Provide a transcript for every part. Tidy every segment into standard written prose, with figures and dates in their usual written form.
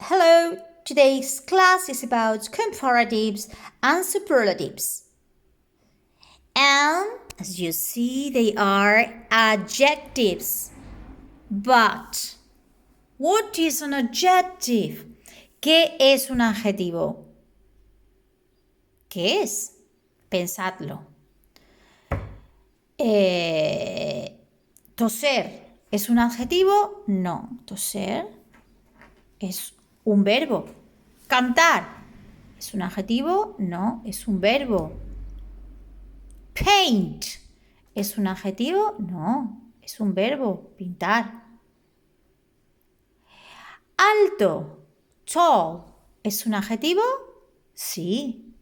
Hello, today's class is about comparatives and superlatives. And as you see, they are adjectives. But what is an adjective? ¿Qué es un adjetivo? ¿Qué es? Pensadlo. ¿Toser es un adjetivo? No. Toser es un verbo. ¿Cantar es un adjetivo? No, es un verbo. Paint ¿es un adjetivo? No, es un verbo. Pintar. Alto, tall, ¿es un adjetivo? Sí.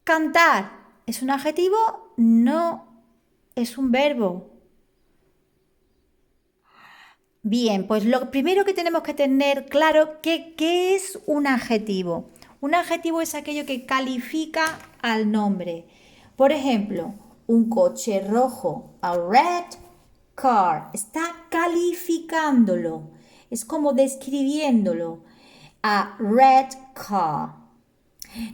Cantar ¿es un adjetivo? No, es un verbo. Bien, pues lo primero que tenemos que tener claro ¿qué es un adjetivo? Un adjetivo es aquello que califica al nombre. Por ejemplo, un coche rojo, a red car, está calificándolo, es como describiéndolo, a red car.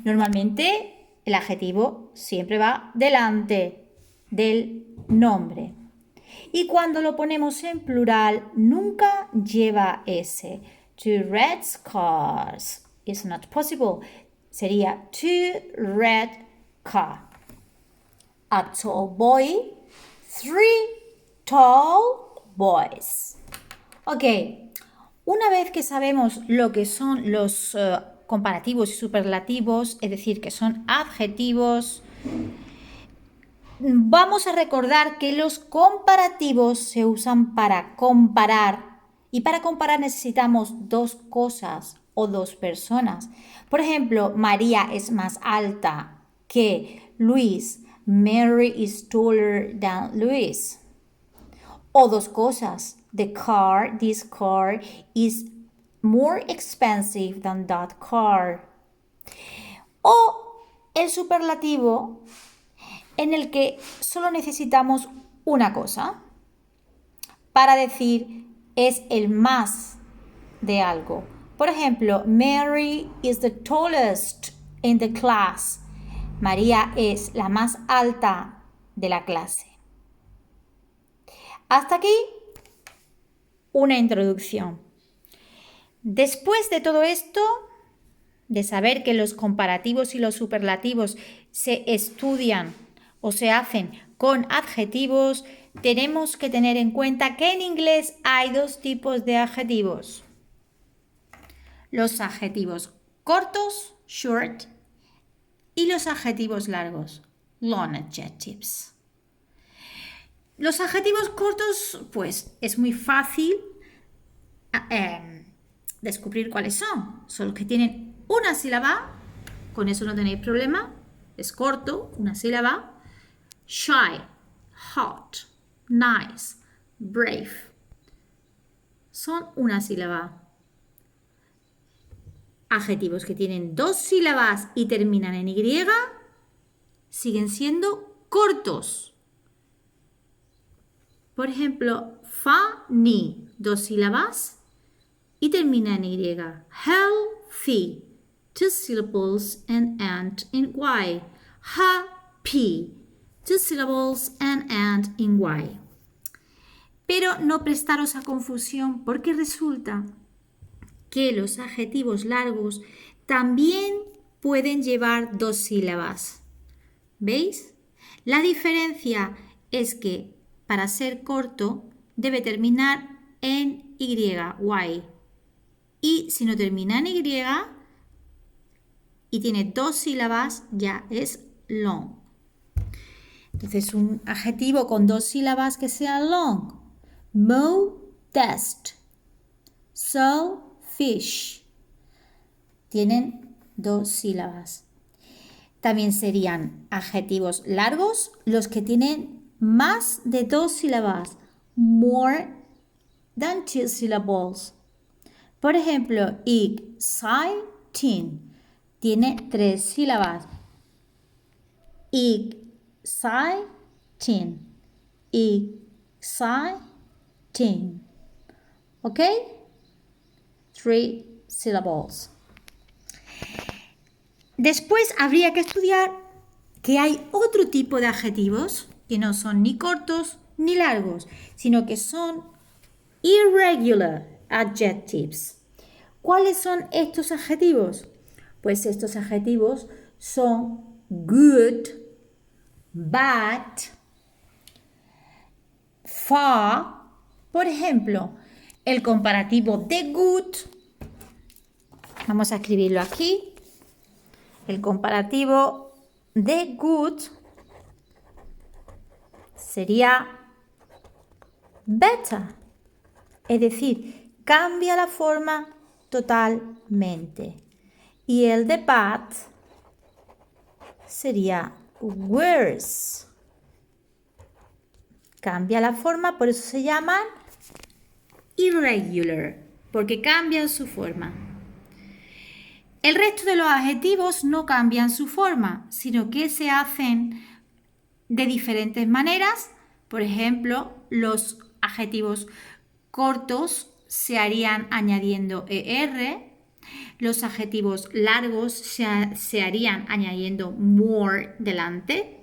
Normalmente el adjetivo siempre va delante del nombre. Y cuando lo ponemos en plural, nunca lleva S. Two red cars. It's not possible. Sería two red cars. A tall boy. Three tall boys. Ok. Una vez que sabemos lo que son los comparativos y superlativos, es decir, que son adjetivos, vamos a recordar que los comparativos se usan para comparar y para comparar necesitamos dos cosas o dos personas. Por ejemplo, María es más alta que Luis. Mary is taller than Luis. O dos cosas. This car is more expensive than that car. O el superlativo en el que solo necesitamos una cosa para decir es el más de algo. Por ejemplo, Mary is the tallest in the class. María es la más alta de la clase. Hasta aquí una introducción. Después de todo esto, de saber que los comparativos y los superlativos se estudian o se hacen con adjetivos, tenemos que tener en cuenta que en inglés hay dos tipos de adjetivos. Los adjetivos cortos, short, y los adjetivos largos, long adjectives. Los adjetivos cortos, pues es muy fácil descubrir cuáles son. Son los que tienen una sílaba, con eso no tenéis problema, es corto, una sílaba. Shy, hot, nice, brave. Son una sílaba. Adjetivos que tienen dos sílabas y terminan en Y siguen siendo cortos. Por ejemplo, funny, dos sílabas y termina en Y. Healthy, two syllables and end in Y. Happy, two syllables and end in Y. Pero no prestaros a confusión porque resulta que los adjetivos largos también pueden llevar dos sílabas. ¿Veis? La diferencia es que para ser corto debe terminar en Y. Y si no termina en Y y tiene dos sílabas, ya es long. Entonces, un adjetivo con dos sílabas que sea long. Modest. Selfish. Tienen dos sílabas. También serían adjetivos largos los que tienen más de dos sílabas. More than two syllables. Por ejemplo, exciting tiene tres sílabas. Exciting. Exciting. ¿Ok? Three syllables. Después habría que estudiar que hay otro tipo de adjetivos que no son ni cortos ni largos, sino que son irregular adjectives. ¿Cuáles son estos adjetivos? Pues estos adjetivos son good, bad, far. Por ejemplo, el comparativo de good, vamos a escribirlo aquí. El comparativo de good sería better. Es decir, cambia la forma totalmente. Y el de bad sería worse. Cambia la forma, por eso se llaman irregular, porque cambian su forma. El resto de los adjetivos no cambian su forma, sino que se hacen de diferentes maneras. Por ejemplo, los adjetivos cortos se harían añadiendo ER, los adjetivos largos se harían añadiendo more delante,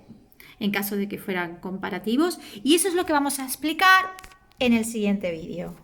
en caso de que fueran comparativos. Y eso es lo que vamos a explicar en el siguiente vídeo.